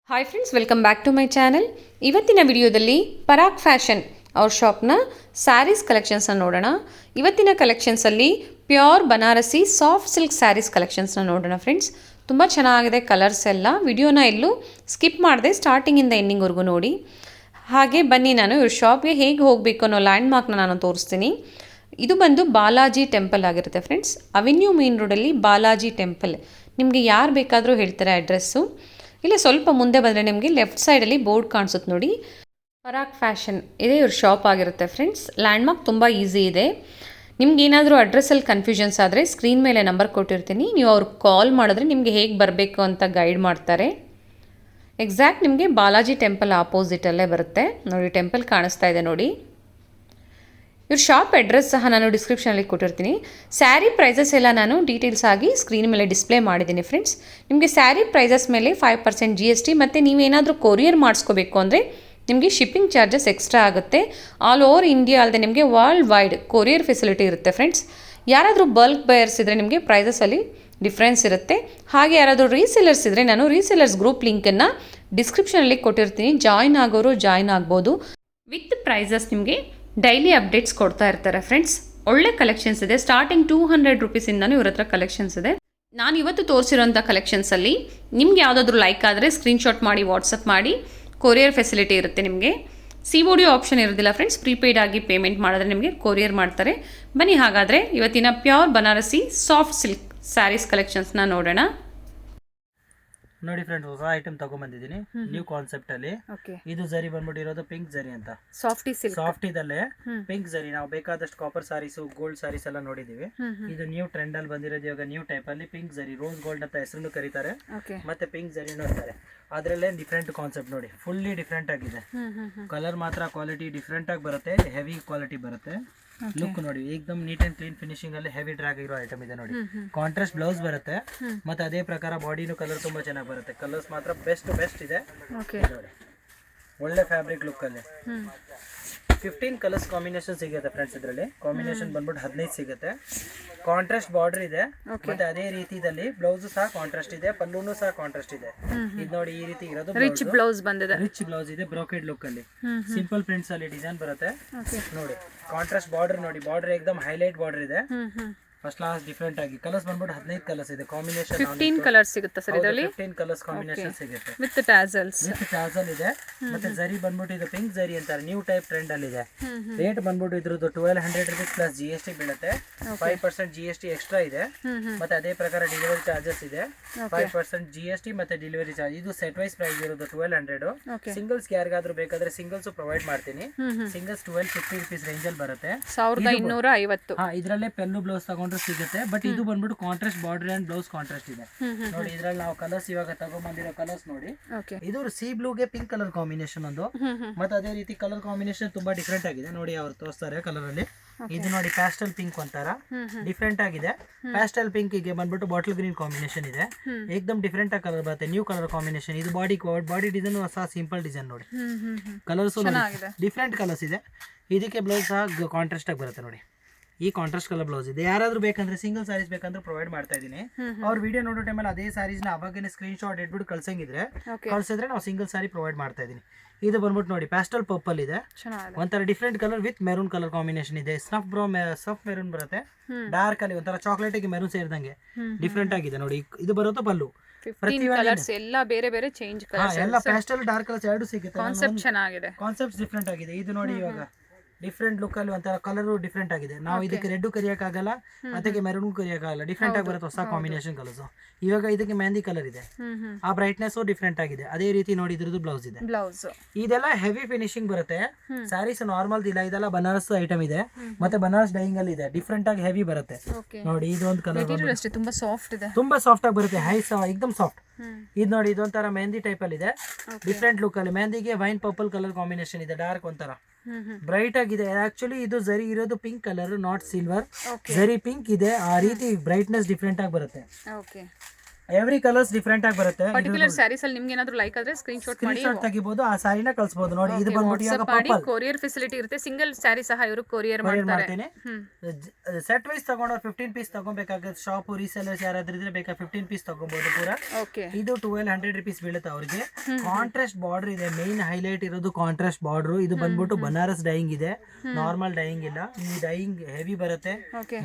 Hi friends, welcome back to my channel. ಇವತ್ತಿನ ವಿಡಿಯೋದಲ್ಲಿ Parag fashion ಅವ್ರ ಶಾಪ್ನ ಸ್ಯಾರೀಸ್ ಕಲೆಕ್ಷನ್ಸ್ನ ನೋಡೋಣ. ಇವತ್ತಿನ ಕಲೆಕ್ಷನ್ಸಲ್ಲಿ pure Banarasi soft silk sarees ಕಲೆಕ್ಷನ್ಸ್ನ ನೋಡೋಣ ಫ್ರೆಂಡ್ಸ್. ತುಂಬ ಚೆನ್ನಾಗಿದೆ ಕಲರ್ಸ್ ಎಲ್ಲ. ವಿಡಿಯೋನ ಎಲ್ಲೂ ಸ್ಕಿಪ್ ಮಾಡಿದೆ, ಸ್ಟಾರ್ಟಿಂಗಿಂದ ಎಂಡಿಂಗ್ವರೆಗೂ ನೋಡಿ. ಹಾಗೆ ಬನ್ನಿ, ನಾನು ಇವ್ರ ಶಾಪ್ಗೆ ಹೇಗೆ ಹೋಗಬೇಕು ಅನ್ನೋ ಲ್ಯಾಂಡ್ ಮಾರ್ಕ್ನ ನಾನು ತೋರಿಸ್ತೀನಿ. ಇದು ಬಂದು ಬಾಲಾಜಿ ಟೆಂಪಲ್ ಆಗಿರುತ್ತೆ ಫ್ರೆಂಡ್ಸ್. ಅವೆನ್ಯೂ ಮೇನ್ ರೋಡಲ್ಲಿ ಬಾಲಾಜಿ ಟೆಂಪಲ್. ನಿಮಗೆ ಯಾರು ಬೇಕಾದರೂ ಹೇಳ್ತಾರೆ ಅಡ್ರೆಸ್ಸು. ಇಲ್ಲ ಸ್ವಲ್ಪ ಮುಂದೆ ಬಂದರೆ ನಿಮಗೆ ಲೆಫ್ಟ್ ಸೈಡಲ್ಲಿ ಬೋರ್ಡ್ ಕಾಣಿಸುತ್ತೆ ನೋಡಿ, ಪರಾಗ್ ಫ್ಯಾಷನ್ ಇದೇ ಇವ್ರ ಶಾಪ್ ಆಗಿರುತ್ತೆ ಫ್ರೆಂಡ್ಸ್. ಲ್ಯಾಂಡ್ ಮಾರ್ಕ್ ತುಂಬ ಈಸಿ ಇದೆ. ನಿಮ್ಗೆ ಏನಾದರೂ ಅಡ್ರೆಸ್ಸಲ್ಲಿ ಕನ್ಫ್ಯೂಷನ್ಸ್ ಆದರೆ ಸ್ಕ್ರೀನ್ ಮೇಲೆ ನಂಬರ್ ಕೊಟ್ಟಿರ್ತೀನಿ, ನೀವು ಅವ್ರಿಗೆ ಕಾಲ್ ಮಾಡಿದ್ರೆ ನಿಮಗೆ ಹೇಗೆ ಬರಬೇಕು ಅಂತ ಗೈಡ್ ಮಾಡ್ತಾರೆ. ಎಕ್ಸಾಕ್ಟ್ ನಿಮಗೆ ಬಾಲಾಜಿ ಟೆಂಪಲ್ ಆಪೋಸಿಟಲ್ಲೇ ಬರುತ್ತೆ ನೋಡಿ, ಟೆಂಪಲ್ ಕಾಣಿಸ್ತಾ ಇದೆ ನೋಡಿ. ಇವ್ರ ಶಾಪ್ ಅಡ್ರೆಸ್ ಸಹ ನಾನು ಡಿಸ್ಕ್ರಿಪ್ಷನಲ್ಲಿ ಕೊಟ್ಟಿರ್ತೀನಿ. ಸ್ಯಾರಿ ಪ್ರೈಸಸ್ ಎಲ್ಲ ನಾನು ಡೀಟೇಲ್ಸ್ ಆಗಿ ಸ್ಕ್ರೀನ್ ಮೇಲೆ ಡಿಸ್ಪ್ಲೇ ಮಾಡಿದ್ದೀನಿ ಫ್ರೆಂಡ್ಸ್. ನಿಮಗೆ ಸ್ಯಾರಿ ಪ್ರೈಸಸ್ ಮೇಲೆ 5% GST ಮತ್ತು ನೀವೇನಾದರೂ ಕೊರಿಯರ್ ಮಾಡಿಸ್ಕೋಬೇಕು ಅಂದರೆ ನಿಮಗೆ ಶಿಪ್ಪಿಂಗ್ ಚಾರ್ಜಸ್ ಎಕ್ಸ್ಟ್ರಾ ಆಗುತ್ತೆ. ಆಲ್ ಓವರ್ ಇಂಡಿಯಾ ಅಲ್ಲದೆ ನಿಮಗೆ ವರ್ಲ್ಡ್ ವೈಡ್ ಕೊರಿಯರ್ ಫೆಸಿಲಿಟಿ ಇರುತ್ತೆ ಫ್ರೆಂಡ್ಸ್. ಯಾರಾದರೂ ಬಲ್ಕ್ ಬಯರ್ಸ್ ಇದ್ದರೆ ನಿಮಗೆ ಪ್ರೈಸಸಲ್ಲಿ ಡಿಫ್ರೆನ್ಸ್ ಇರುತ್ತೆ. ಹಾಗೆ ಯಾರಾದರೂ ರೀಸೇಲರ್ಸ್ ಇದ್ದರೆ ನಾನು ರೀಸೇಲರ್ಸ್ ಗ್ರೂಪ್ ಲಿಂಕನ್ನು ಡಿಸ್ಕ್ರಿಪ್ಷನಲ್ಲಿ ಕೊಟ್ಟಿರ್ತೀನಿ. ಜಾಯ್ನ್ ಆಗೋರು ಜಾಯ್ನ್ ಆಗ್ಬೋದು. ವಿತ್ ಪ್ರೈಸಸ್ ನಿಮಗೆ ಡೈಲಿ ಅಪ್ಡೇಟ್ಸ್ ಕೊಡ್ತಾ ಇರ್ತಾರೆ ಫ್ರೆಂಡ್ಸ್. ಒಳ್ಳೆ ಕಲೆಕ್ಷನ್ಸ್ ಇದೆ. ಸ್ಟಾರ್ಟಿಂಗ್ 200 ರುಪೀಸಿಂದನೂ ಇವ್ರ ಹತ್ರ ಕಲೆಕ್ಷನ್ಸ್ ಇದೆ. ನಾನು ಇವತ್ತು ತೋರಿಸಿರೋಂಥ ಕಲೆಕ್ಷನ್ಸಲ್ಲಿ ನಿಮ್ಗೆ ಯಾವುದಾದ್ರೂ ಲೈಕ್ ಆದರೆ ಸ್ಕ್ರೀನ್ಶಾಟ್ ಮಾಡಿ ವಾಟ್ಸಪ್ ಮಾಡಿ. ಕೊರಿಯರ್ ಫೆಸಿಲಿಟಿ ಇರುತ್ತೆ ನಿಮಗೆ. COD ಆಪ್ಷನ್ ಇರೋದಿಲ್ಲ ಫ್ರೆಂಡ್ಸ್. ಪ್ರೀಪೇಯ್ಡ್ ಆಗಿ ಪೇಮೆಂಟ್ ಮಾಡಿದ್ರೆ ನಿಮಗೆ ಕೊರಿಯರ್ ಮಾಡ್ತಾರೆ. ಬನ್ನಿ ಹಾಗಾದರೆ ಇವತ್ತಿನ pure Banarasi soft silk sarees ಕಲೆಕ್ಷನ್ಸ್ನ ನೋಡೋಣ. ನೋಡಿ ಫ್ರೆಂಡ್ಸ್, ಹೊಸ ಐಟಮ್ ತಗೊಂಡ್ಬಂದಿದ್ದೀನಿ ನ್ಯೂ ಕಾನ್ಸೆಪ್ಟ್ ಅಲ್ಲಿ. ಇದು ಜರಿ ಬಂದ್ಬಿಟ್ಟಿರೋದು ಪಿಂಕ್ ಜರಿ ಅಂತ. ಸಾಫ್ಟ್ ಇದಲ್ಲೇ ಪಿಂಕ್ ಜರಿ. ನಾವು ಬೇಕಾದಷ್ಟು ಕಾಪರ್ ಸಾರೀಸ್, ಗೋಲ್ಡ್ ಸಾರೀಸ್ ಎಲ್ಲ ನೋಡಿದೀವಿ. ಇದು ನ್ಯೂ ಟ್ರೆಂಡ್ ಅಲ್ಲಿ ಬಂದಿರೋದು. ಇವಾಗ ನ್ಯೂ ಟೈಪ್ ಅಲ್ಲಿ ಪಿಂಕ್ ಜರಿ, ರೋಸ್ ಗೋಲ್ಡ್ ಅಂತ ಹೆಸರು ಕರೀತಾರೆ, ಮತ್ತೆ ಪಿಂಕ್ ಜರಿ ನೋಡ್ತಾರೆ. ಅದ್ರಲ್ಲೇ ಡಿಫ್ರೆಂಟ್ ಕಾನ್ಸೆಪ್ಟ್ ನೋಡಿ, ಫುಲ್ಲಿ ಡಿಫ್ರೆಂಟ್ ಆಗಿದೆ. ಕಲರ್ ಮಾತ್ರ ಕ್ವಾಲಿಟಿ ಡಿಫ್ರೆಂಟ್ ಆಗಿ ಬರುತ್ತೆ, ಹೆವಿ ಕ್ವಾಲಿಟಿ ಬರುತ್ತೆ. ಲುಕ್ ನೋಡಿ, ಏಕದಮ್ ನೀಟ್ ಅಂಡ್ ಕ್ಲೀನ್ ಫಿನಿಶಿಂಗ್ ಅಲ್ಲಿ ಹೆವಿ ಡ್ರ್ಯಾಗ್ ಇರೋ ಐಟಮ್ ಇದೆ ನೋಡಿ. ಕಾಂಟ್ರಾಸ್ಟ್ ಬ್ಲೌಸ್ ಬರುತ್ತೆ, ಮತ್ತೆ ಅದೇ ಪ್ರಕಾರ ಬಾಡಿನೂ ಕಲರ್ ತುಂಬಾ ಚೆನ್ನಾಗಿ ಬರುತ್ತೆ. ಕಲರ್ಸ್ ಮಾತ್ರ ಬೆಸ್ಟ್ ಇದೆ ನೋಡಿ. ಒಳ್ಳೆ ಫ್ಯಾಬ್ರಿಕ್ ಲುಕ್ ಅಲ್ಲಿ 15 ಕಲರ್ಸ್ ಕಾಂಬಿನೇಷನ್ ಸಿಗುತ್ತೆ ಫ್ರೆಂಡ್ಸ್. ಇದರಲ್ಲಿ ಕಾಂಬಿನೇಷನ್ ಬಂದ್ಬಿಟ್ಟು 15 ಸಿಗುತ್ತೆ. ಕಾಂಟ್ರಾಸ್ಟ್ ಬಾರ್ಡರ್ ಇದೆ, ಮತ್ತೆ ಅದೇ ರೀತಿಯಲ್ಲಿ ಬ್ಲೌಸ್ ಸಹ ಕಾಂಟ್ರಾಸ್ಟ್ ಇದೆ, ಪಲ್ಲೂನು ಸಹ ಕಾಂಟ್ರಾಸ್ಟ್ ಇದೆ. ಇದು ನೋಡಿ, ಈ ರೀತಿ ಇರೋದು ರಿಚ್ ಬ್ಲೌಸ್ ಬಂದಿದೆ. ರಿಚ್ ಬ್ಲೌಸ್ ಇದೆ, ಬ್ರೋಕೆಡ್ ಲುಕ್ ಅಲ್ಲಿ ಸಿಂಪಲ್ ಪ್ರಿಂಟ್ಸ್ ಅಲ್ಲಿ ಡಿಸೈನ್ ಬರುತ್ತೆ ನೋಡಿ. ಕಾಂಟ್ರಾಸ್ಟ್ ಬಾರ್ಡರ್ ನೋಡಿ, ಬಾರ್ಡರ್ ಏಕದಮ್ ಹೈಲೈಟ್ ಬಾರ್ಡರ್ ಇದೆ. ಫಸ್ಟ್ ಕ್ಲಾಸ್ ಡಿಫ್ರೆಂಟ್ ಆಗಿ ಕಲರ್ಸ್ ಬಂದ್ಬಿಟ್ಟು 15 ಕಲರ್ಸ್ ಇದೆ. ಕಾಂಬಿನೇಷನ್ 15 ಕಲರ್ಸ್ ಸಿಗುತ್ತೆ ಸರ್ ಇದರಲ್ಲಿ. 15 ಕಲರ್ಸ್ ಕಾಂಬಿನೇಷನ್ ಸಿಗುತ್ತೆ ವಿತ್ ಟ್ಯಾಸಲ್ಸ್ ಇದೆ. ಮತ್ತೆ ಜರಿ ಬಂದ್ಬಿಟ್ಟು ಇದು ಪಿಂಕ್ ಜರಿ ಅಂತಾರೆ, ನ್ಯೂ ಟೈಪ್ ಟ್ರೆಂಡ್ ಅಲ್ಲಿ ಇದೆ. ರೇಟ್ ಬಂದ್ಬಿಟ್ಟು ಇದ್ರದ್ದು 1200 ರುಪೀಸ್ ಪ್ಲಸ್ GST ಬೀಳುತ್ತೆ. 5% GST ಎಕ್ಸ್ಟ್ರಾ ಇದೆ. ಮತ್ತೆ ಅದೇ ಪ್ರಕಾರ ಡೆಲಿವರಿ ಚಾರ್ಜಸ್ ಇದೆ. 5% GST ಮತ್ತೆ ಡೆಲಿವರಿ ಚಾರ್ಜ್. ಇದು ಸೆಟ್ ವೈಸ್ ಪ್ರೈಸ್ ಇರೋದು 1200. ಸಿಂಗಲ್ಸ್ ಯಾರಿಗಾದ್ರೂ ಬೇಕಾದ್ರೆ ಸಿಂಗಲ್ಸ್ ಪ್ರೊವೈಡ್ ಮಾಡ್ತೀನಿ. ಸಿಂಗಲ್ಸ್ 1250 ರುಪೀಸ್ ರೇಂಜ್ ಅಲ್ಲಿ ಬರುತ್ತೆ. 1250. ಇದರಲ್ಲೇ ಪೆನ್ನು ಬ್ಲೌಸ್ ತಗೊಂಡ್ರೆ ಸಿಗುತ್ತೆ. ಬಟ್ ಇದು ಬಂದ್ಬಿಟ್ಟು contrast border and blouse contrast ಇದೆ ನೋಡಿ. ಇದ್ರಲ್ಲಿ ನಾವು ಕಲರ್ಸ್ ಇವಾಗ ತಗೊಂಡ್ಬಂದಿರೋ ಕಲರ್ಸ್ ನೋಡಿ. ಇದು ಸಿ ಬ್ಲೂಗೆ ಪಿಂಕ್ ಕಲರ್ ಕಾಂಬಿನೇಷನ್ ಒಂದು, ಮತ್ತೆ ಅದೇ ರೀತಿ ಕಲರ್ ಕಾಂಬಿನೇಷನ್ ತುಂಬಾ ಡಿಫ್ರೆಂಟ್ ಆಗಿದೆ ನೋಡಿ. ಅವ್ರು ತೋರಿಸ್ತಾರೆ ಕಲರ್ ಅಲ್ಲಿ. ಇದು ನೋಡಿ ಪ್ಯಾಸ್ಟಲ್ ಪಿಂಕ್ ಒಂಥರ ಡಿಫ್ರೆಂಟ್ ಆಗಿದೆ. ಪ್ಯಾಸ್ಟಲ್ ಪಿಂಕ್ ಗೆ ಬಂದ್ಬಿಟ್ಟು ಬಾಟಲ್ ಗ್ರೀನ್ ಕಾಂಬಿನೇಷನ್ ಇದೆ. ಏಕದಮ್ ಡಿಫ್ರೆಂಟ್ ಆಗಿ ಕಲರ್ ಬರುತ್ತೆ, ನ್ಯೂ ಕಲರ್ ಕಾಂಬಿನೇಷನ್. ಇದು ಬಾಡಿ ಡಿಸೈನ್ ಹೊಸ ಸಿಂಪಲ್ ಡಿಸೈನ್ ನೋಡಿ. ಕಲರ್ಸ್ ಡಿಫ್ರೆಂಟ್ ಕಲರ್ಸ್ ಇದೆ. ಇದಕ್ಕೆ ಬ್ಲೌಸ್ ಸಹ ಕಾಂಟ್ರಾಸ್ಟ್ ಆಗಿ ಬರುತ್ತೆ ನೋಡಿ. ಈ ಕಾಂಟ್ರಾಸ್ಟ್ ಕಲರ್ ಬ್ಲೌಸ್ ಇದೆ. ಯಾರಾದ್ರೂ ಬೇಕಂದ್ರೆ ಸಿಂಗಲ್ ಸಾರೀಸ್ ಬೇಕಂದ್ರೆ ಪ್ರೊವೈಡ್ ಮಾಡ್ತಾ ಇದೀನಿ. ಅವ್ರ ವಿಡಿಯೋ ನೋಡೋ ಟೈಮಲ್ಲಿ ಅದೇ ಸಾರೀಸ್ ನ ಅವಾಗನೇ ಸ್ಕ್ರೀನ್ ಶಾಟ್ ಇಟ್ಬಿಟ್ಟು ಕಳ್ಸಂಗಿದ್ರೆ ಕಳ್ಸಿದ್ರೆ ನಾವು ಸಿಂಗಲ್ ಸಾರಿ ಪ್ರೊವೈಡ್ ಮಾಡ್ತಾ ಇದೀನಿ. ಇದು ಬಂದ್ಬಿಟ್ಟು ನೋಡಿ ಪ್ಯಾಸ್ಟಲ್ ಪರ್ಪಲ್ ಇದೆ, ಒಂಥರ different colour with maroon colour combination ಇದೆ. ಸಫ್ ಮೆರೂನ್ ಬರುತ್ತೆ, ಡಾರ್ಕ್ ಅಲ್ಲಿ ಒಂಥರ ಚಾಕ್ಲೇಟ್ ಗೆ ಮೆರೂನ್ ಸೇರಿದಂಗೆ ಡಿಫ್ರೆಂಟ್ ಆಗಿದೆ ನೋಡಿ. ಇದು ಬರುತ್ತೆ ಪಲ್ಲು. ಎಲ್ಲ ಬೇರೆ ಬೇರೆ ಚೇಂಜ್ ಕಲರ್ಸ್, ಎಲ್ಲ ಪ್ಯಾಸ್ಟಲ್ ಡಾರ್ಕ್ ಕಲರ್ಸ್ ಎರಡು ಸಿಗುತ್ತೆ. ಕಾನ್ಸೆಪ್ಟ್ ಚೆನ್ನಾಗಿದೆ, ಕಾನ್ಸೆಪ್ಟ್ ಡಿಫ್ರೆಂಟ್ ಆಗಿದೆ. ಇದು ನೋಡಿ, ಇವಾಗ ಡಿಫ್ರೆಂಟ್ ಲುಕ್ ಅಲ್ಲಿ ಒಂಥರ ಕಲರ್ ಡಿಫ್ರೆಂಟ್ ಆಗಿದೆ. ನಾವು ಇದಕ್ಕೆ ರೆಡ್ ಕರಿಯಕ್ಕಾಗಲ್ಲ, ಅದಕ್ಕೆ ಮೆರೂನ್ ಕರಿಯಕ್ಕಾಗಲ್ಲ. ಡಿಫ್ರೆಂಟ್ ಆಗಿ ಬರುತ್ತೆ ಹೊಸ ಕಾಂಬಿನೇಷನ್ ಕಲರ್ಸ್. ಇವಾಗ ಇದಕ್ಕೆ ಮೆಹಂದಿ ಕಲರ್ ಇದೆ, ಆ ಬ್ರೈಟ್ನೆಸ್ ಡಿಫ್ರೆಂಟ್ ಆಗಿದೆ. ಅದೇ ರೀತಿ ನೋಡಿ ಇದ್ರದ್ದು ಬ್ಲೌಸ್ ಇದೆ. ಇದೆಲ್ಲ ಹೆವಿ ಫಿನಿಶಿಂಗ್ ಬರುತ್ತೆ. ಸ್ಯಾರೀಸ್ ನಾರ್ಮಲ್ ಇಲ್ಲ, ಇದೆಲ್ಲ ಬನಾರಸ್ ಐಟಮ್ ಇದೆ, ಮತ್ತೆ ಬನಾರಸ್ ಡೈಯಿಂಗ್ ಅಲ್ಲಿ ಇದೆ. ಡಿಫ್ರೆಂಟ್ ಆಗಿ ಹೆವಿ ಬರುತ್ತೆ ನೋಡಿ. ಇದೊಂದು ಕಲರ್ ತುಂಬಾ ಸಾಫ್ಟ್ ಇದೆ, ತುಂಬಾ ಸಾಫ್ಟ್ ಆಗಿ ಬರುತ್ತೆ. ಹೈ ಎಕ್ದಮ್ ಸಾಫ್ಟ್. ಇದು ನೋಡಿ, ಇದೊಂಥರ ಮೆಹಂದಿ ಟೈಪ್ ಅಲ್ಲಿ ಇದೆ, ಡಿಫ್ರೆಂಟ್ ಲುಕ್ ಅಲ್ಲಿ. ಮೆಹಂದಿಗೆ ವೈನ್ ಪರ್ಪಲ್ ಕಲರ್ ಕಾಂಬಿನೇಷನ್ ಇದೆ, ಡಾರ್ಕ್ ಒಂಥರ ಬ್ರೈಟ್ ಆಗಿದೆ. ಆಕ್ಚುಲಿ ಇದು ಜರಿ ಇರೋದು ಪಿಂಕ್ ಕಲರ್, ನಾಟ್ ಸಿಲ್ವರ್. ಜರಿ ಪಿಂಕ್ ಇದೆ, ಆ ರೀತಿ ಬ್ರೈಟ್ನೆಸ್ ಡಿಫ್ರೆಂಟ್ ಆಗಿ ಬರುತ್ತೆ. ಎವ್ರಿ ಕಲರ್ಸ್ ಡಿಫ್ರೆಂಟ್ ಆಗಿ ಬರುತ್ತೆ. ಪರ್ಟಿಕ್ಯುಲರ್ ಸ್ಯಾರೀಸ್ ಅಲ್ಲಿ ನಿಮ್ಗೆ ಏನಾದ್ರು ಲೈಕ್ ಆದ್ರೆ ಸ್ಕ್ರೀನ್ ಶಾಟ್ ಮಾಡಿ ಸ್ಕ್ರೀನ್ ಶಾಟ್ ತೆಗಿಬಹುದು, ಆ ಸಾರಿನ ಕಳಿಸಬಹುದು. ನೋಡಿ ಇದು ಬಂದ್ಬಿಟ್ಟು ಇವಾಗ ಪರ್ಪಲ್ ಕೊರಿಯರ್ ಫೆಸಿಲಿಟಿ ಇರುತ್ತೆ. ಸಿಂಗಲ್ ಸ್ಯಾರಿ ಸಹ ಇವರು ಕೊರಿಯರ್ ಮಾಡ್ತಾರೆ. ಮಾಡ್ತೀನಿ. ಸೆಟ್ ವೈಸ್ ತಗೊಂಡ್ರೆ 15 ಪೀಸ್ ತಗೋಬೇಕಾಗುತ್ತೆ. ಶಾಪ್ ರೀಸೆಲ್ಲರ್ಸ್ ಯಾರಾದ್ರೂ ಇದ್ರೆ ಬೇಕಾ 15 ಪೀಸ್ ತಗೋಬಹುದು ಪೂರ. ಓಕೆ, ಇದು 1200 rupees ಬೀಳುತ್ತೆ ಅವ್ರಿಗೆ. ಕಾಂಟ್ರಾಸ್ಟ್ ಬಾರ್ಡರ್ ಇದೆ, ಮೇನ್ ಹೈಲೈಟ್ ಇರೋದು ಕಾಂಟ್ರಾಸ್ಟ್ ಬಾರ್ಡರ್. ಇದು ಬಂದ್ಬಿಟ್ಟು ಬನಾರಸ್ ಡೈಯಿಂಗ್ ಇದೆ, ನಾರ್ಮಲ್ ಡೈಯಿಂಗ್ ಇಲ್ಲ. ಈ ಡೈಯಿಂಗ್ ಹೆವಿ ಬರುತ್ತೆ,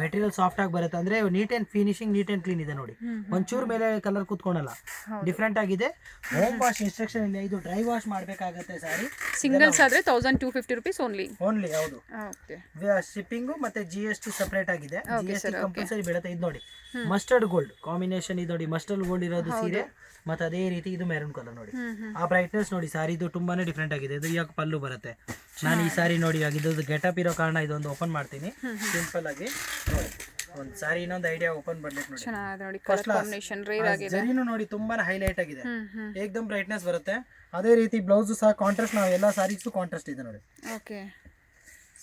ಮೆಟೀರಿಯಲ್ ಸಾಫ್ಟ್ ಆಗಿ ಬರುತ್ತೆ. ಅಂದ್ರೆ neat and finishing, neat and clean ಇದೆ. ನೋಡಿ ಒಂಚೂರು ಮೇಲೆ ಕಲರ್ ಕುತ್ಕೊಳಲ್ಲ, ಡಿಫ್ರೆಂಟ್ ಆಗಿದೆ. ಹೋಮ್ ವಾಶ್ ಇನ್ಸ್ಟ್ರಕ್ಷನ್ ಇಲ್ಲ, ಇದು ಡ್ರೈ ವಾಶ್ ಮಾಡ್ಬೇಕಾಗತ್ತೆ ಸಾರಿ. ಸಿಂಗಲ್ಸ್ ಆದ್ರೆ 1250 rupees ಓನ್ಲಿ. ಹೌದು. ಶಿಪ್ಪಿಂಗು ಮತ್ತೆ GST ಸಪರೇಟ್ ಆಗಿದೆ. GST ಕಂಪಲ್ಸರಿ ಬೀಳುತ್ತೆ. ಇದು ನೋಡಿ ಮಸ್ಟರ್ಡ್ ಗೋಲ್ಡ್ ಕಾಂಬಿನೇಷನ್. ಇದು ನೋಡಿ ಮಸ್ಟರ್ಡ್ ಗೋಲ್ಡ್ ಇರೋದು ಸೀರೆ, ಮತ್ತೆ ಅದೇ ರೀತಿ ಇದು ಮೆರೂನ್ ಕಲರ್. ನೋಡಿ ಆ ಬ್ರೈಟ್ನೆಸ್ ನೋಡಿ, ಸಾರಿ ಇದು ತುಂಬಾನೇ ಡಿಫ್ರೆಂಟ್ ಆಗಿದೆ. ಇದು ಇವಾಗ ಪಲ್ಲು ಬರುತ್ತೆ. ನಾನು ಈ ಸಾರಿ ನೋಡಿ ಇವಾಗ ಇದು ಗೆಟಪ್ ಇರೋ ಕಾರಣ ಇದೊಂದು ಓಪನ್ ಮಾಡ್ತೀನಿ ಸಿಂಪಲ್ ಆಗಿ. ನೋಡಿ ಒಂದು ಸಾರಿ ಇನ್ನೊಂದು ಐಡಿಯಾ ಓಪನ್ ಮಾಡ್ಲಿಕ್ಕೆ ನೋಡಿ, ಚೆನ್ನಾಗಿದೆ ನೋಡಿ, ಕಲರ್ ಕಾಂಬಿನೇಷನ್ ರೇರ್ ಆಗಿದೆ. ಜರಿನು ನೋಡಿ ತುಂಬಾನೇ ಹೈಲೈಟ್ ಆಗಿದೆ, ಏಕದಮ್ ಬ್ರೈಟ್ನೆಸ್ ಬರುತ್ತೆ. ಅದೇ ರೀತಿ ಬ್ಲೌಸ್ ಸಹ ಕಾಂಟ್ರಾಸ್ಟ್. ನಾವು ಎಲ್ಲ ಸಾರೀಸು ಕಾಂಟ್ರಾಸ್ಟ್ ಇದೆ ನೋಡಿ. ಓಕೆ,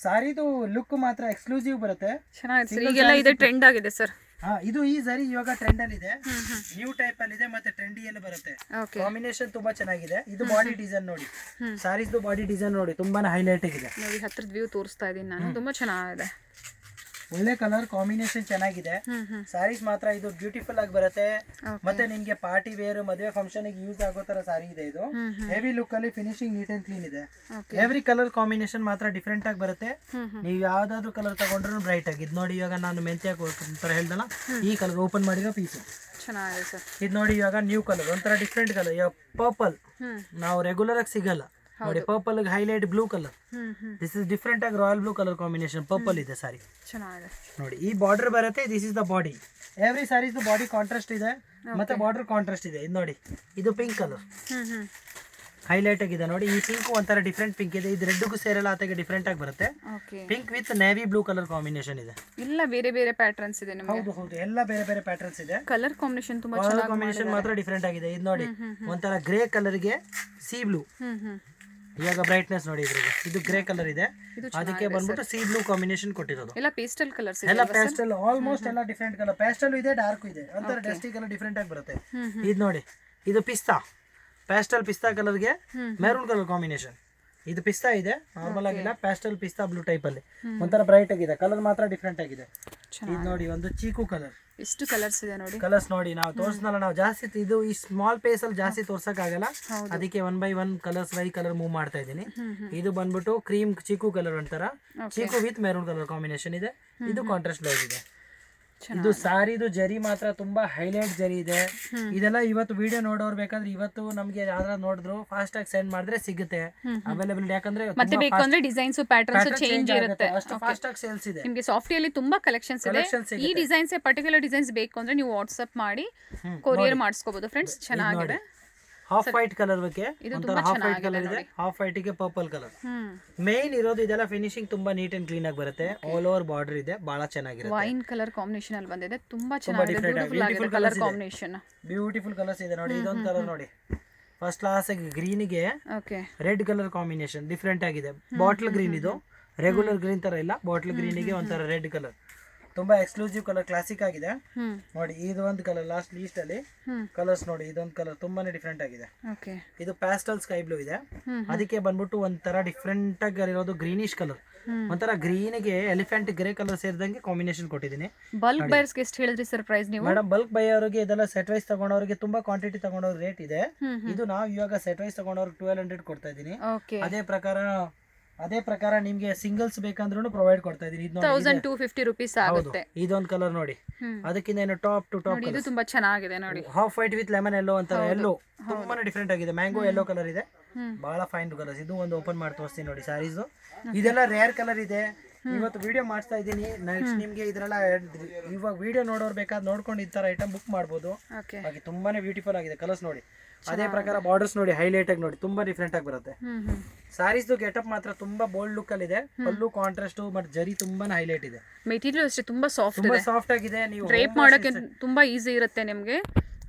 ಸಾರಿದು ಲುಕ್ ಮಾತ್ರ ಎಕ್ಸ್ಕ್ಲೂಸಿವ್ ಬರುತ್ತೆ. ಚೆನ್ನಾಗಿದೆ. ಈಗೆಲ್ಲ ಇದೆ ಟ್ರೆಂಡ್ ಆಗಿದೆ ಸರ್. ಇದು ಈ ಸಾರಿ ಇವಾಗ ಟ್ರೆಂಡ್ ಅಲ್ಲಿ ಇದೆ, ನ್ಯೂ ಟೈಪ್ ಅಲ್ಲಿ ಇದೆ, ಮತ್ತೆ ಟ್ರೆಂಡಿ ಅಲ್ಲಿ ಬರುತ್ತೆ. ಕಾಂಬಿನೇಷನ್ ತುಂಬಾ ಚೆನ್ನಾಗಿದೆ. ಇದು ಬಾಡಿ ಡಿಸೈನ್ ನೋಡಿ, ಸಾರೀಸ್ ಬಾಡಿ ಡಿಸೈನ್ ನೋಡಿ ತುಂಬಾನೇ ಹೈಲೈಟ್ ಆಗಿದೆ. ನೋಡಿ ಹತ್ರದ ವ್ಯೂ ತೋರಿಸ್ತಾ ಇದೀನಿ ನಾನು, ತುಂಬಾ ಚೆನ್ನಾಗಿದೆ. ಒಳ್ಳೆ ಕಲರ್ ಕಾಂಬಿನೇಷನ್ ಚೆನ್ನಾಗಿದೆ. ಸಾರೀಸ್ ಮಾತ್ರ ಇದು ಬ್ಯೂಟಿಫುಲ್ ಆಗಿ ಬರುತ್ತೆ. ಮತ್ತೆ ನಿಮ್ಗೆ ಪಾರ್ಟಿ ವೇರ್, ಮದುವೆ ಫಂಕ್ಷನ್ ಯೂಸ್ ಆಗೋ ತರ ಸಾರಿ ಇದೆ ಇದು. ಹೆವಿ ಲುಕ್ ಅಲ್ಲಿ ಫಿನಿಶಿಂಗ್ ನೀಟ್ ಅಂಡ್ ಕ್ಲೀನ್ ಇದೆ. ಎವ್ರಿ ಕಲರ್ ಕಾಂಬಿನೇಷನ್ ಮಾತ್ರ ಡಿಫ್ರೆಂಟ್ ಆಗಿ ಬರುತ್ತೆ. ನೀವು ಯಾವ್ದಾದ್ರು ಕಲರ್ ತಗೊಂಡ್ರು ಬ್ರೈಟ್ ಆಗಿ. ಇದು ನೋಡಿ ಇವಾಗ ನಾನು ಮೆಂತ್ಯ ತರ ಹೇಳ್ದಲ್ಲ, ಈ ಕಲರ್ ಓಪನ್ ಮಾಡಿರೋ ಪೀಸ್ ಚೆನ್ನಾಗಿದೆ ಸರ್. ಇದು ನೋಡಿ ಇವಾಗ ನ್ಯೂ ಕಲರ್, ಒಂಥರ ಡಿಫ್ರೆಂಟ್ ಕಲರ್. ಇವಾಗ ಪರ್ಪಲ್ ನಾವು ರೆಗ್ಯುಲರ್ ಆಗಿ ಸಿಗಲ್ಲ ನೋಡಿ. Purple highlight blue colour, this is different ಆಗಿ royal blue colour combination purple ಇದೆ ಸಾರಿ. ಚೆನ್ನಾಗಿದೆ ನೋಡಿ ಈ ಬಾರ್ಡರ್ ಬರುತ್ತೆ. This is the body. Every sarees body contrast ಇದೆ, ಮತ್ತೆ ಬಾರ್ಡರ್ ಕಾಂಟ್ರಾಸ್ಟ್ ಇದೆ. ಇದು ನೋಡಿ ಇದು ಪಿಂಕ್ ಕಲರ್ ಹೈಲೈಟ್ ಆಗಿದೆ. ನೋಡಿ ಈ ಪಿಂಕ್ ಒಂಥರ ಡಿಫ್ರೆಂಟ್ ಪಿಂಕ್ ಇದೆ. ಇದು ರೆಡ್ಗೂ ಸೇರಲ್ಲ, ಆತಗೆ ಡಿಫ್ರೆಂಟ್ ಆಗಿ ಬರುತ್ತೆ. Pink with navy blue colour combination ಇದೆ. ಎಲ್ಲ ಬೇರೆ ಬೇರೆ ಪ್ಯಾಟರ್ನ್ಸ್ ಇದೆ ನಿಮಗೆ. ಹೌದು ಹೌದು, ಎಲ್ಲ ಬೇರೆ ಬೇರೆ ಪ್ಯಾಟರ್ನ್ಸ್ ಇದೆ. ಕಲರ್ ಕಾಂಬಿನೇಷನ್ ತುಂಬಾ ಕಲರ್ ಚೆನ್ನಾಗಿ ಕಾಂಬಿನೇಷನ್ ಮಾತ್ರ ಡಿಫ್ರೆಂಟ್ ಆಗಿದೆ. ಇದು ನೋಡಿ ಒಂಥರ ಗ್ರೇ ಕಲರ್ಗೆ ಸಿ ಬ್ಲೂ. ಇವಾಗ ಬ್ರೈಟ್ನೆಸ್ ನೋಡಿ ಇದ್ರಿಗೆ, ಇದು ಗ್ರೇ ಕಲರ್ ಇದೆ, ಅದಕ್ಕೆ ಬಂದ್ಬಿಟ್ಟು ಸಿ ಬ್ಲೂ ಕಾಂಬಿನೇಷನ್ ಕೊಟ್ಟಿರೋದು. ಎಲ್ಲ ಪೇಸ್ಟಲ್ ಕಲರ್ಸ್ ಎಲ್ಲ ಪ್ಯಾಸ್ಟಲ್, ಆಲ್ಮೋಸ್ಟ್ ಎಲ್ಲ ಡಿಫ್ರೆಂಟ್ ಕಲರ್. ಪ್ಯಾಸ್ಟಲ್ ಇದೆ, ಡಾರ್ಕ್ ಇದೆ, ಒಂಥರ ಡಸ್ಟಿ ಕಲರ್ ಡಿಫ್ರೆಂಟ್ ಆಗಿ ಬರುತ್ತೆ. ಇದು ನೋಡಿ ಇದು ಪಿಸ್ತಾ, ಪ್ಯಾಸ್ಟಲ್ ಪಿಸ್ತಾ ಕಲರ್ಗೆ ಮೆರೂನ್ ಕಲರ್ ಕಾಂಬಿನೇಷನ್. ಇದು ಪಿಸ್ತಾ ಇದೆ, ನಾರ್ಮಲ್ ಆಗಿಲ್ಲ, ಪ್ಯಾಸ್ಟಲ್ ಪಿಸ್ತಾ ಬ್ಲೂ ಟೈಪ್ ಅಲ್ಲಿ ಒಂಥರ ಬ್ರೈಟ್ ಆಗಿದೆ. ಕಲರ್ ಮಾತ್ರ ಡಿಫ್ರೆಂಟ್ ಆಗಿದೆ. ಇದು ನೋಡಿ ಒಂದು ಚೀಕು ಕಲರ್. ಎಷ್ಟು ಕಲರ್ಸ್ ಇದೆ ನೋಡಿ. ಕಲರ್ಸ್ ನೋಡಿ, ನಾವು ತೋರಿಸ್ನಲ್ಲ, ನಾವು ಜಾಸ್ತಿ ಇದು ಈ ಸ್ಮಾಲ್ ಪೇಸ್ ಅಲ್ಲಿ ಜಾಸ್ತಿ ತೋರ್ಸಕ್ ಆಗಲ್ಲ, ಅದಕ್ಕೆ 1 by 1 ಕಲರ್ಸ್ ವೈ ಕಲರ್ ಮೂವ್ ಮಾಡ್ತಾ ಇದ್ದೀನಿ. ಇದು ಬಂದ್ಬಿಟ್ಟು ಕ್ರೀಮ್ ಚೀಕು ಕಲರ್ ಅಂತಾರ, chikoo with maroon colour combination ಇದೆ. ಇದು ಕಾಂಟ್ರಾಸ್ಟ್ ಬ್ಲೌಸ್ ಇದೆ. ಇದು ಸಾರಿದು ಜರಿ ಮಾತ್ರ ತುಂಬಾ ಹೈಲೈಟ್ ಜರಿ ಇದೆ. ಇದೆಲ್ಲ ಇವತ್ತು ವಿಡಿಯೋ ನೋಡೋರು ಬೇಕಾದ್ರೆ ಇವತ್ತು ನಮ್ಗೆ ಯಾವ್ದಾದ್ರು ನೋಡಿದ್ರು ಫಾಸ್ಟ್ ಆಗಿ ಸೆಂಡ್ ಮಾಡಿದ್ರೆ ಸಿಗುತ್ತೆ ಅವೈಲೇಬಲ್. ಯಾಕಂದ್ರೆ ಮತ್ತೆ ಬೇಕು ಅಂದ್ರೆ ಡಿಸೈನ್ಸ್ ಪ್ಯಾಟರ್ನ್ಸ್ ಚೇಂಜ್ ಇರುತ್ತೆ, ಅಷ್ಟು ಫಾಸ್ಟ್ ಆಗಿ ಸೇಲ್ಸ್ ಇದೆ. ನಿಮಗೆ ಸಾಫ್ಟಿಯಲ್ಲಿ ತುಂಬಾ ಕಲೆಕ್ಷನ್ಸ್ ಇದೆ. ಈ ಡಿಸೈನ್ಸ್ ಪರ್ಟಿಕ್ಯುಲರ್ ಡಿಸೈನ್ಸ್ ಬೇಕು ಅಂದ್ರೆ ನೀವು ವಾಟ್ಸ್ಆಪ್ ಮಾಡಿ ಕೊರಿಯರ್ ಮಾಡಿಸ್ಕೋಬಹುದು ಫ್ರೆಂಡ್ಸ್. ಚೆನ್ನಾಗಿದೆ. ಹಾಫ್ ವೈಟ್ ಕಲರ್ ಬಗ್ಗೆ ಒಂಥರ ಹಾಫ್ ವೈಟ್ ಕಲರ್ ಇದೆ, ಹಾಫ್ ವೈಟ್ ಗೆ ಪರ್ಪಲ್ ಕಲರ್ ಮೇನ್ ಇರೋದು. ಇದೆಲ್ಲ ಫಿನಿಶಿಂಗ್ ತುಂಬಾ ನೀಟ್ ಅಂಡ್ ಕ್ಲೀನ್ ಆಗಿ ಬರುತ್ತೆ. ಆಲ್ ಓವರ್ ಬಾರ್ಡರ್ ಇದೆ, ಬಹಳ ಚೆನ್ನಾಗಿರುತ್ತೆ. ವೈನ್ ಕಲರ್ ಕಾಂಬಿನೇಷನ್ ಅಲ್ಲಿ ಬಂದಿದೆ, ತುಂಬಾ ಚೆನ್ನಾಗಿದೆ. Beautiful colour combination, beautiful colours ಇದೆ ನೋಡಿ. ಇದೊಂದು ಕಲರ್ ನೋಡಿ, ಫಸ್ಟ್ ಕ್ಲಾಸ್ ಗ್ರೀನ್ ಗೆ ರೆಡ್ ಕಲರ್ ಕಾಂಬಿನೇಷನ್ ಡಿಫ್ರೆಂಟ್ ಆಗಿದೆ. ಬಾಟಲ್ ಗ್ರೀನ್, ಇದು ರೆಗ್ಯುಲರ್ ಗ್ರೀನ್ ತರ ಇಲ್ಲ, ಬಾಟಲ್ ಗ್ರೀನ್ ಗೆ ಒಂಥರ ರೆಡ್ ಕಲರ್, ತುಂಬಾ ಎಕ್ಸ್ಕ್ಲೂಸಿವ್ ಕಲರ್, ಕ್ಲಾಸಿಕ್ ಆಗಿದೆ ನೋಡಿ. ಇದು ಒಂದು ಕಲರ್ ಲಾಸ್ಟ್ ಲೀಸ್ಟ್ ಅಲ್ಲಿ ಕಲರ್ಸ್ ನೋಡಿ. ಇದೊಂದು ಕಲರ್ ತುಂಬಾನೇ ಡಿಫ್ರೆಂಟ್ ಆಗಿದೆ. ಇದು ಪ್ಯಾಸ್ಟಲ್ ಸ್ಕೈ ಬ್ಲೂ ಇದೆ, ಅದಕ್ಕೆ ಬಂದ್ಬಿಟ್ಟು ಒಂಥರ ಡಿಫ್ರೆಂಟ್ ಆಗಿ ಇರೋದು ಗ್ರೀನಿಶ್ ಕಲರ್, ಒಂಥರ ಗ್ರೀನ್ ಗೆ ಎಲಿಫೆಂಟ್ ಗ್ರೇ ಕಲರ್ ಸೇರಿದಂಗೆ ಕಾಂಬಿನೇಷನ್ ಕೊಟ್ಟಿದ್ದೀನಿ. ಬಲ್ಕ್ ಬೈಯರ್ಸ್ ಗೆ ಎಷ್ಟು ಹೇಳಿದ್ರಿ ಸರ್ ಪ್ರೈಸ್ ನೀವು? ಮೇಡಮ್ ಬಲ್ಕ್ ಬೈ ಅವರಿಗೆ ಇದೆಲ್ಲ ಸೆಟ್ ವೈಸ್ ತಗೊಂಡವ್ರಿಗೆ ತುಂಬಾ ಕ್ವಾಂಟಿಟಿ ತಗೊಂಡವ್ರ ರೇಟ್ ಇದೆ. ಇದು ನಾವು ಇವಾಗ ಸೆಟ್ ವೈಸ್ ತಗೊಂಡವ್ರಿಗೆ 1200 ಕೊಡ್ತಾ ಇದೀನಿ. ಅದೇ ಪ್ರಕಾರ ನಿಮ್ಗೆ ಸಿಂಗಲ್ಸ್ ಬೇಕಂದ್ರೂ ಪ್ರೊವೈಡ್ ಕೊಡ್ತಾ ಇದೀನಿ. 1250 rupees ಆಗುತ್ತೆ. ಇದೊಂದು ಕಲರ್ ನೋಡಿ, ಅದಕ್ಕಿಂತ ಏನು ಟಾಪ್ ಟು ಟಾಪ್. ಇದು ತುಂಬಾ ಚೆನ್ನಾಗಿದೆ ನೋಡಿ. ಹಾಫ್ ವೈಟ್ ವಿತ್ ಲೆಮನ್ ಎಲ್ಲೋ ಅಂತ, ಎಲ್ಲೋ ತುಂಬಾನೇ ಡಿಫ್ರೆಂಟ್ ಆಗಿದೆ. ಮ್ಯಾಂಗೋ ಎಲ್ಲೋ ಕಲರ್ ಇದೆ, ಬಹಳ ಫೈನ್ ಕಲರ್ಸ್. ಇದು ಒಂದು ಓಪನ್ ಮಾಡಿ ತೋರಿಸ್ತೀನಿ ನೋಡಿ ಸಾರೀಸ್. ಇದೆಲ್ಲ ರೇರ್ ಕಲರ್ ಇದೆ. ಇವತ್ತು ವಿಡಿಯೋ ಮಾಡ್ತಾ ಇದ್ದೀನಿ. ನೆಕ್ಸ್ಟ್ ನಿಮ್ಗೆ ಇದ್ರೆಲ್ಲ ಇವಾಗ ವಿಡಿಯೋ ನೋಡೋರು ಬೇಕಾದ್ರೆ ನೋಡ್ಕೊಂಡು ಈ ತರ ಐಟಮ್ ಬುಕ್ ಮಾಡ್ಬೋದು. ಹಾಗೆ ತುಂಬಾನೇ ಬ್ಯೂಟಿಫುಲ್ ಆಗಿದೆ ಕಲರ್ಸ್ ನೋಡಿ. ಅದೇ ಪ್ರಕಾರ ಬಾರ್ಡರ್ಸ್ ನೋಡಿ, ಹೈಲೈಟ್ ಆಗಿ ನೋಡಿ, ತುಂಬಾ ಡಿಫ್ರೆಂಟ್ ಆಗಿ ಬರುತ್ತೆ. ಸಾರೀಸ್ ಗೆಟಪ್ ಮಾತ್ರ ತುಂಬಾ ಬೋಲ್ಡ್ ಲುಕ್ ಅಲ್ಲಿ ಇದೆ. ಪಲ್ಲು ಕಾಂಟ್ರಾಸ್ಟ್ ಮತ್ತೆ ಜರಿ ತುಂಬಾನೇ ಹೈಲೈಟ್ ಇದೆ. ಮೆಟೀರಿಯಲ್ ಅಷ್ಟೇ ತುಂಬಾ ಸಾಫ್ಟ್ ಆಗಿದೆ. ನೀವು ಡ್ರೇಪ್ ಮಾಡೋಕೆ ತುಂಬಾ ಈಸಿ ಇರುತ್ತೆ, ನಿಮ್ಗೆ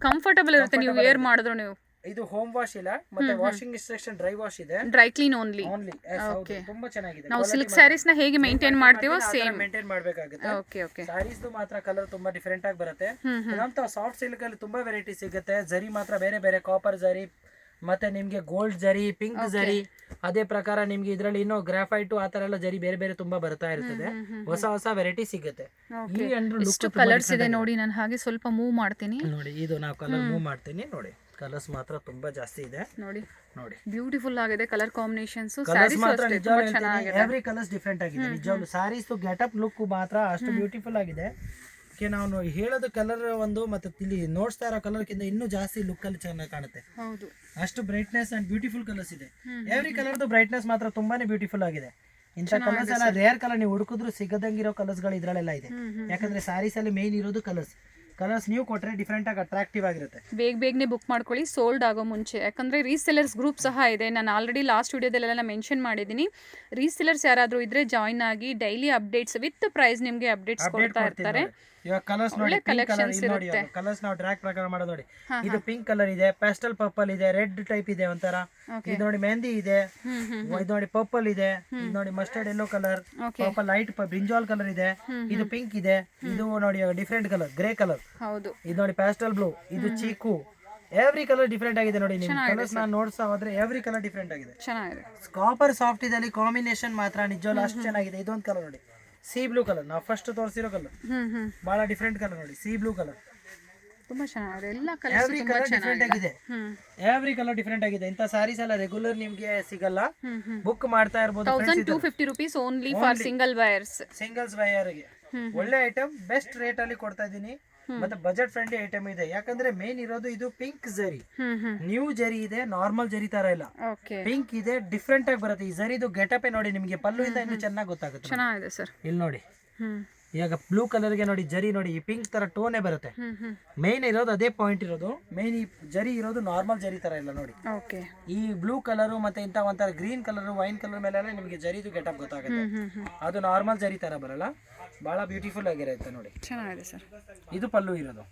ಕಂಫರ್ಟಬಲ್ ಇರುತ್ತೆ. ನೀವು ವೇರ್ ಮಾಡಿದ್ರು ನೀವು ಇದು ಹೋಮ್ ವಾಶ್ ಇಲ್ಲ, ಮತ್ತೆ ವಾಷಿಂಗ್ ಇನ್ಸ್ಟ್ರಕ್ಷನ್ ಡ್ರೈ ವಾಶ್ ಇದೆ, ಡ್ರೈ ಕ್ಲೀನ್ ಓನ್ಲಿ. ಓನ್ಲಿ. ತುಂಬಾ ಚೆನ್ನಾಗಿದೆ. ನಾವು ಸಿಲ್ಕ್ ಸ್ಯಾರೀಸ್ ನ ಹೇಗೆ ಮೇಂಟೈನ್ ಮಾಡ್ತೀವೋ ಸೇಮ್ ಮೇಂಟೈನ್ ಮಾಡಬೇಕಾಗುತ್ತೆ. Okay okay. ಸ್ಯಾರೀಸ್ ಮಾತ್ರ ಕಲರ್ ತುಂಬಾ ಡಿಫರೆಂಟ್ ಆಗಿ ಬರುತ್ತೆ. ನಮ್ಮಂತ ಸಾಫ್ಟ್ ಸಿಲ್ಕ್ ಅಲ್ಲಿ ತುಂಬಾ ವೆರೈಟಿ ಸಿಗುತ್ತೆ. ಜರಿ ಮಾತ್ರ ಬೇರೆ ಬೇರೆ, ಕಾಪರ್ ಜರಿ, ಮತ್ತೆ ನಿಮ್ಗೆ ಗೋಲ್ಡ್ ಜರಿ, ಪಿಂಕ್ ಜರಿ, ಅದೇ ಪ್ರಕಾರ ನಿಮ್ಗೆ ಇದ್ರಲ್ಲಿ ಇನ್ನೂ ಗ್ರಾಫೈಟ್ ಆ ತರ ಎಲ್ಲ ಜರಿ ಬೇರೆ ಬೇರೆ ತುಂಬಾ ಬರ್ತಾ ಇರ್ತದೆ. ಹೊಸ ಹೊಸ ವೆರೈಟಿ ಸಿಗುತ್ತೆ. ಎಷ್ಟು ಕಲರ್ಸ್ ಇದೆ ನೋಡಿ. ನಾನು ಹಾಗೆ ಸ್ವಲ್ಪ ಮೂವ್ ಮಾಡ್ತೀನಿ ನೋಡಿ. ಇದು ನಾವು ಕಲರ್ ಮೂವ್ ಮಾಡ್ತೀನಿ ನೋಡಿ. ಕಲರ್ಸ್ ಮಾತ್ರ ತುಂಬಾ ಜಾಸ್ತಿ ಇದೆ ನೋಡಿ. ನೋಡಿ ಬ್ಯೂಟಿಫುಲ್ ಆಗಿದೆ ಕಲರ್ ಕಾಂಬಿನೇಷನ್ಸ್. ಕಲರ್ಸ್ ಮಾತ್ರ ನಿಜವಾಗ್ಲೂ ಎವ್ರಿ ಕಲರ್ಸ್ ಡಿಫರೆಂಟ್ ಆಗಿದೆ. ನಿಜವಾಗ್ಲೂ ಸಾರೀಸ್ ಗೆಟಪ್ ಲುಕ್ ಮಾತ್ರ ಅಷ್ಟು ಬ್ಯೂಟಿಫುಲ್ ಆಗಿದೆ. ನಾವು ಹೇಳೋದು ಕಲರ್ ಒಂದು, ಮತ್ತೆ ಇಲ್ಲಿ ನೋಡ್ತಾ ಇರೋ ಕಲರ್ಕಿಂತ ಇನ್ನೂ ಜಾಸ್ತಿ ಲುಕ್ ಅಲ್ಲಿ ಚೆನ್ನಾಗಿ ಕಾಣುತ್ತೆ. ಹೌದು, ಅಷ್ಟು ಬ್ರೈಟ್ನೆಸ್ ಅಂಡ್ ಬ್ಯೂಟಿಫುಲ್ ಕಲರ್ಸ್ ಇದೆ. ಎವ್ರಿ ಕಲರ್ದು ಬ್ರೈಟ್ನೆಸ್ ಮಾತ್ರ ತುಂಬಾನೇ ಬ್ಯೂಟಿಫುಲ್ ಆಗಿದೆ. ಇಂಥ ಕಲರ್ಸ್ ಎಲ್ಲ ರೇರ್ ಕಲರ್, ನೀವು ಹುಡುಕಿದ್ರು ಸಿಗದಂಗಿರೋ ಕಲರ್ಸ್ ಗಳು ಇದ್ರಲ್ಲೆಲ್ಲ ಇದೆ. ಯಾಕಂದ್ರೆ ಸ್ಯಾರೀಸ್ ಅಲ್ಲಿ ಮೇನ್ ಇರೋದು ಕಲರ್ಸ್ ನೀವು ಕೊಟ್ರೆ ಡಿಫರೆಂಟ್ ಆಗಿ ಅಟ್ರಾಕ್ಟಿವ್ ಆಗಿರುತ್ತೆ. ಬೇಗನೆ ಬುಕ್ ಮಾಡ್ಕೊಳ್ಳಿ ಸೋಲ್ಡ್ ಆಗೋ ಮುಂಚೆ. ಯಾಕಂದ್ರೆ ರೀಸೆಲರ್ಸ್ ಗ್ರೂಪ್ ಸಹ ಇದೆ. ನಾನು ಆಲ್ರೆಡಿ ಲಾಸ್ಟ್ ವಿಡಿಯೋದಲ್ಲೆಲ್ಲ ಮೆನ್ಷನ್ ಮಾಡಿದ್ದೀನಿ. ರೀಸೆಲರ್ಸ್ ಯಾರಾದರೂ ಇದ್ರೆ ಜಾಯಿನ್ ಆಗಿ ಡೈಲಿ ಅಪ್ಡೇಟ್ಸ್ ವಿತ್ ಪ್ರೈಸ್ ನಿಮಗೆ ಅಪ್ಡೇಟ್ಸ್ ಕೊಡ್ತಾ ಇರ್ತಾರೆ. ಇವಾಗ ಕಲರ್ಸ್ ನೋಡಿ, ಕಲರ್ಸ್ ನಾವು ಟ್ರ್ಯಾಕ್ ಪ್ರಕಾರ ಮಾಡೋದು ನೋಡಿ. ಇದು ಪಿಂಕ್ ಕಲರ್ ಇದೆ, ಪ್ಯಾಸ್ಟಲ್ ಪರ್ಪಲ್ ಇದೆ, ರೆಡ್ ಟೈಪ್ ಇದೆ ಒಂಥರ. ಇದು ನೋಡಿ ಮೆಹಂದಿ ಇದೆ, ಇದು ನೋಡಿ ಪರ್ಪಲ್ ಇದೆ, ಇದು ನೋಡಿ mustard yellow colour, purple light brinjal colour ಇದೆ, ಇದು ಪಿಂಕ್ ಇದೆ, ಇದು ನೋಡಿ ಡಿಫರೆಂಟ್ ಕಲರ್ ಗ್ರೇ ಕಲರ್. ಹೌದು, ಇದು ನೋಡಿ ಪ್ಯಾಸ್ಟಲ್ ಬ್ಲೂ, ಇದು ಚೀಕು. ಎವ್ರಿ ಕಲರ್ ಡಿಫರೆಂಟ್ ಆಗಿದೆ ನೋಡಿ. ನೀವು ಕಲರ್ಸ್ ನಾನು ನೋಡ್ತಾ ಹೋದ್ರೆ ಎವ್ರಿ ಕಲರ್ ಡಿಫರೆಂಟ್ ಆಗಿದೆ. ಚೆನ್ನಾಗಿದೆ. ಕಾಪರ್ ಸಾಫ್ಟ್ ಇದಲ್ಲಿ ಕಾಂಬಿನೇಷನ್ ಮಾತ್ರ ನಿಜವಲ್ಲ ಅಷ್ಟು ಚೆನ್ನಾಗಿದೆ. ಇದೊಂದು ಕಲರ್ ನೋಡಿ, ಸಿ ಬ್ಲೂ ಕಲರ್. ನಾವು ಫಸ್ಟ್ ತೋರಿಸಿರೋ ಕಲರ್ ಬಹಳ ಡಿಫರೆಂಟ್ ಕಲರ್ ನೋಡಿ, ಸಿ ಬ್ಲೂ ಕಲರ್. ತುಂಬಾ ಚೆನ್ನಾಗಿದೆ. ಎಲ್ಲ ಎವ್ರಿ ಕಲರ್ ಡಿಫರೆಂಟ್ ಆಗಿದೆ. ಎವ್ರಿ ಕಲರ್ ಡಿಫರೆಂಟ್ ಆಗಿದೆ. ಇಂಥ ಸಾರೀಸ್ ಎಲ್ಲ ರೆಗ್ಯುಲರ್ ನಿಮ್ಗೆ ಸಿಗಲ್ಲ. ಬುಕ್ ಮಾಡ್ತಾ ಇರಬಹುದು. 1250 rupees only for single wires. Singles ವೈಯರ್ಗೆ ಒಳ್ಳೆ ಐಟಮ್, ಬೆಸ್ಟ್ ರೇಟ್ ಅಲ್ಲಿ ಕೊಡ್ತಾ ಇದೀನಿ. ಮತ್ತೆ ಬಜೆಟ್ ಫ್ರೆಂಡ್ಲಿ ಐಟಮ್ ಇದೆ. ಯಾಕಂದ್ರೆ ಮೇನ್ ಇರೋದು ಇದು ಪಿಂಕ್ ಜರಿ. ನ್ಯೂ ಜರಿ ಇದೆ, ನಾರ್ಮಲ್ ಜರಿ ತರ ಇಲ್ಲ. ಪಿಂಕ್ ಇದೆ, ಡಿಫರೆಂಟ್ ಆಗಿ ಬರುತ್ತೆ. ಈ ಜರಿದು ಗೆಟಪ್ ನೋಡಿ ನಿಮಗೆ ಪಲ್ಲು ಇಂದ ಇನ್ನು ಚೆನ್ನಾಗಿ ಗೊತ್ತಾಗುತ್ತೆ. ಚೆನ್ನಾಗಿದೆ ಸರ್. ಇಲ್ಲಿ ನೋಡಿ, ಇವಾಗ ಬ್ಲೂ ಕಲರ್ಗೆ ನೋಡಿ ಜರಿ ನೋಡಿ, ಈ ಪಿಂಕ್ ತರ ಟೋನೇ ಬರುತ್ತೆ. ಮೇನ್ ಇರೋದು ಅದೇ ಪಾಯಿಂಟ್ ಇರೋದು. ಮೇನ್ ಈ ಜರಿ ಇರೋದು ನಾರ್ಮಲ್ ಜರಿ ತರ ಇಲ್ಲ ನೋಡಿ. ಈ ಬ್ಲೂ ಕಲರ್ ಮತ್ತೆ ಇಂತ ಒಂಥರ ಗ್ರೀನ್ ಕಲರ್, ವೈನ್ ಕಲರ್ ಮೇಲೆ ನಿಮಗೆ ಜರಿದು ಗೆಟಪ್ ಗೊತ್ತಾಗುತ್ತೆ. ಅದು ನಾರ್ಮಲ್ ಜರಿ ತರ ಬರಲ್ಲ. ಬಹಳ ಬ್ಯೂಟಿಫುಲ್ ಆಗಿರುತ್ತೆ ನೋಡಿ. ಚೆನ್ನಾಗಿದೆ ಸರ್. ಇದು ಪಲ್ಲು ಇರೋದು.